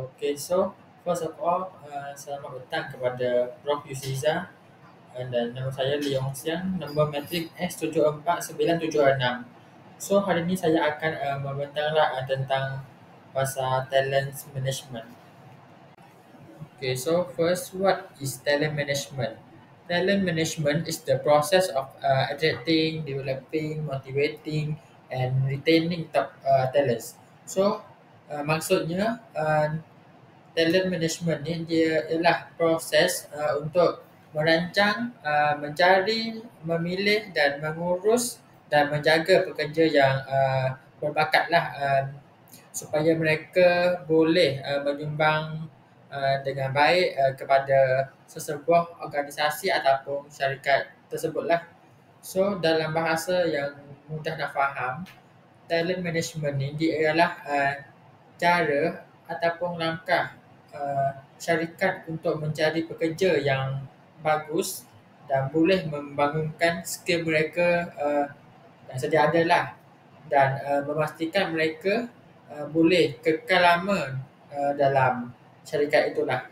Okay, so first of all, selamat petang kepada Prof. Yusiza dan nama saya Lee Yong Xiang, nombor matrik S749726. So hari ini saya akan membentanglah tentang pasal talent management. Okay, so first, what is talent management? Talent management is the process of attracting, developing, motivating, and retaining top talents. So, maksudnya talent management ni dia ialah proses untuk merancang, mencari, memilih dan mengurus dan menjaga pekerja yang berbakat lah, supaya mereka boleh menyumbang dengan baik kepada sesebuah organisasi ataupun syarikat tersebutlah. So dalam bahasa yang mudah nak faham, talent management ni dia ialah cara ataupun langkah syarikat untuk mencari pekerja yang bagus dan boleh membangunkan skill mereka yang sedia ada lah, dan memastikan mereka boleh kekal lama dalam syarikat itulah.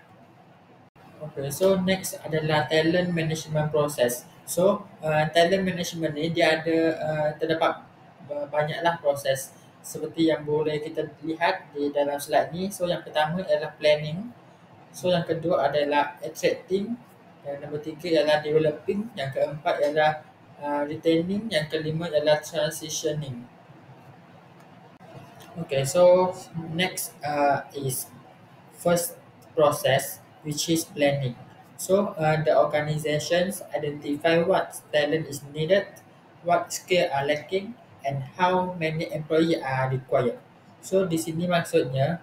Okay, so next adalah talent management process. So, talent management ni dia ada terdapat banyaklah proses seperti yang boleh kita lihat di dalam slide ni. So, yang pertama adalah planning. So, yang kedua adalah attracting. Yang nombor tiga ialah developing. Yang keempat ialah retaining. Yang kelima ialah transitioning. Okay, so next is first process, which is planning. So the organizations identify what talent is needed, what skill are lacking, and how many employee are required. So di sini maksudnya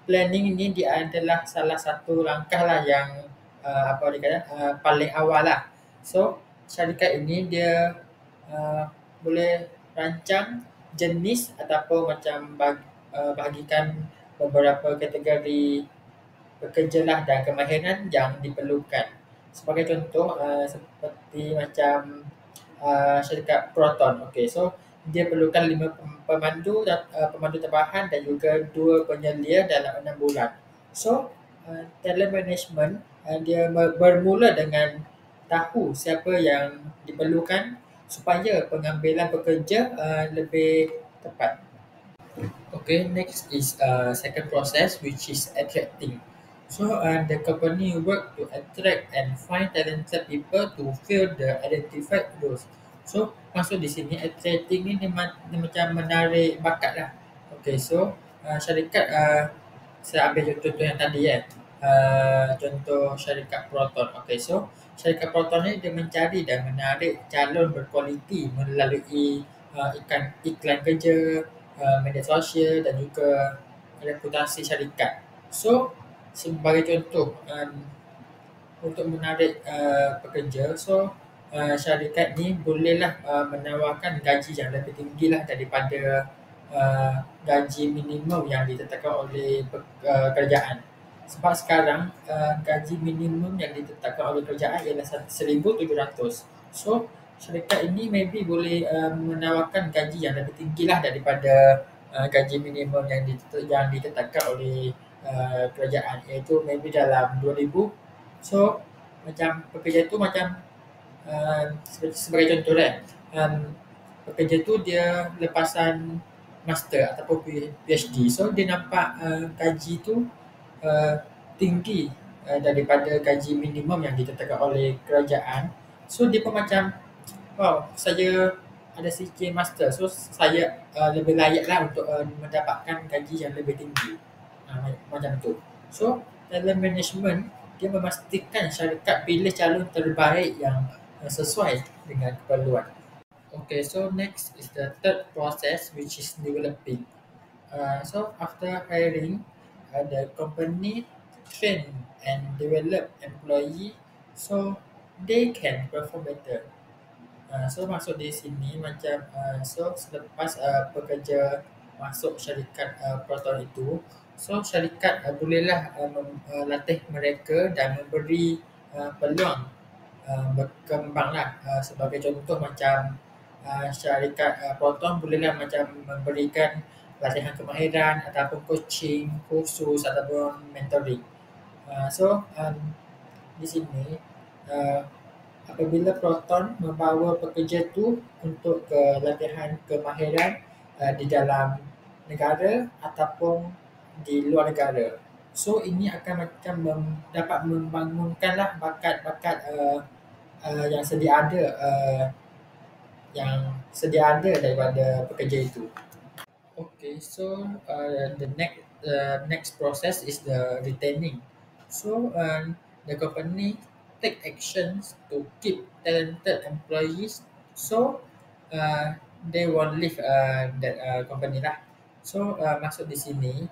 planning ini dia adalah salah satu langkah lah yang apa dikata paling awal lah. So syarikat ini dia boleh rancang jenis ataupun macam bahagikan beberapa kategori pekerja lah dan kemahiran yang diperlukan. Sebagai contoh, seperti macam syarikat Proton. Okay, so dia perlukan 5 pemandu pemandu tambahan dan juga 2 penyelia dalam 6 bulan. So, talent management dia bermula dengan tahu siapa yang diperlukan supaya pengambilan pekerja lebih tepat. Okay, next is second process, which is attracting. So the company work to attract and find talented people to fill the identified roles. So maksud di sini attracting ni dia macam menarik bakat lah. Okay, so syarikat saya ambil contoh yang tadi kan. Contoh syarikat Proton. Okay, so syarikat Proton ni dia mencari dan menarik calon berkualiti melalui iklan kerja, media sosial dan juga reputasi syarikat. So sebagai contoh, untuk menarik pekerja, so syarikat ni bolehlah menawarkan gaji yang lebih tinggi lah daripada gaji minimum yang ditetapkan oleh kerajaan. Sebab sekarang gaji minimum yang ditetapkan oleh kerajaan ialah 1,700. So syarikat ini maybe boleh menawarkan gaji yang lebih tinggi lah daripada gaji minimum yang ditetapkan oleh kerajaan, iaitu maybe dalam 2,000. So macam pekerja tu macam sebagai contoh kan, pekerja tu dia lepasan master ataupun PhD. So dia nampak gaji tu tinggi daripada gaji minimum yang ditetapkan oleh kerajaan. So dia pun macam, wow, saya ada CK master, so saya lebih layaklah untuk mendapatkan gaji yang lebih tinggi, macam tu. So talent management dia memastikan syarikat pilih calon terbaik yang sesuai dengan keperluan. Okay, so next is the third process, which is developing. So after hiring, the company train and develop employee so they can perform better. So maksud di sini macam so selepas pekerja masuk syarikat Proton itu, so syarikat bolehlah melatih mereka dan memberi peluang berkembanglah. Sebagai contoh macam syarikat Proton bolehlah macam memberikan latihan kemahiran ataupun coaching khusus ataupun mentoring. So di sini uh, apabila Proton membawa pekerja tu untuk ke latihan kemahiran di dalam negara ataupun di luar negara. So ini akan macam dapat membangunkanlah bakat-bakat yang sedia ada daripada pekerja itu. Okay, so the next process is the retaining. So the company take actions to keep talented employees. So they won't leave that company lah. Maksud di sini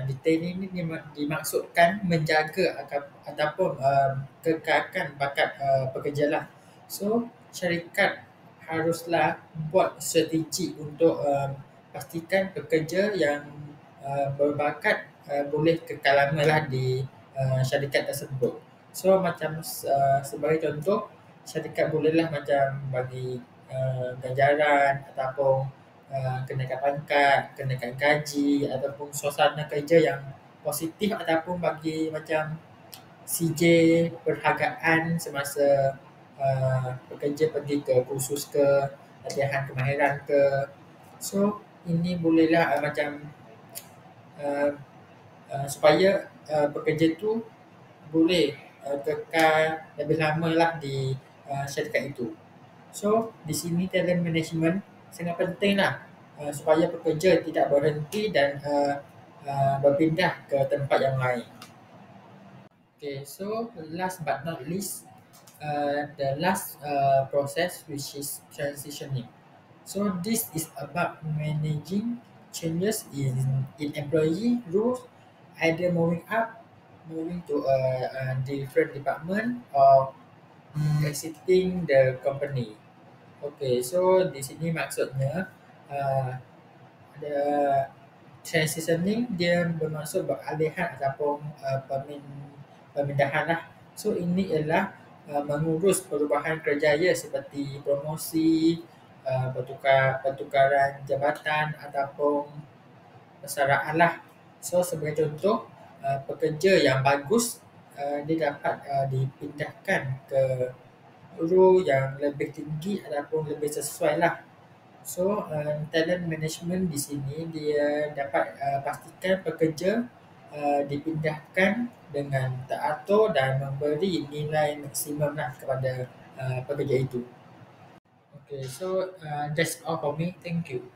retaining ini dimaksudkan menjaga ataupun kekalkan bakat pekerja lah. So syarikat haruslah buat strategi untuk pastikan pekerja yang berbakat boleh kekal lama lah di syarikat tersebut. So macam sebagai contoh, syarikat bolehlah macam bagi ganjaran ataupun kenaikan pangkat, kenaikan gaji ataupun suasana kerja yang positif ataupun bagi macam CJ perhargaan semasa pekerja pergi ke kursus ke latihan kemahiran ke. So ini bolehlah supaya pekerja tu boleh kekal lebih lama lah di syarikat itu. So di sini talent management sangat penting lah supaya pekerja tidak berhenti dan berpindah ke tempat yang lain. Okay, so last but not least, the last process, which is transitioning. So this is about managing changes in employee roles, either moving up, moving to a different department, or exiting the company. Okay, so di sini maksudnya the transitioning dia bermaksud beralihan ataupun pemindahan lah. So ini ialah mengurus perubahan kerjaya seperti promosi, pertukaran jabatan ataupun persaraan lah. So sebagai contoh, pekerja yang bagus dia dapat dipindahkan ke role yang lebih tinggi ataupun lebih sesuai lah. So talent management di sini dia dapat pastikan pekerja dipindahkan dengan teratur dan memberi nilai maksimum lah kepada pekerja itu. Okay, so that's all for me. Thank you.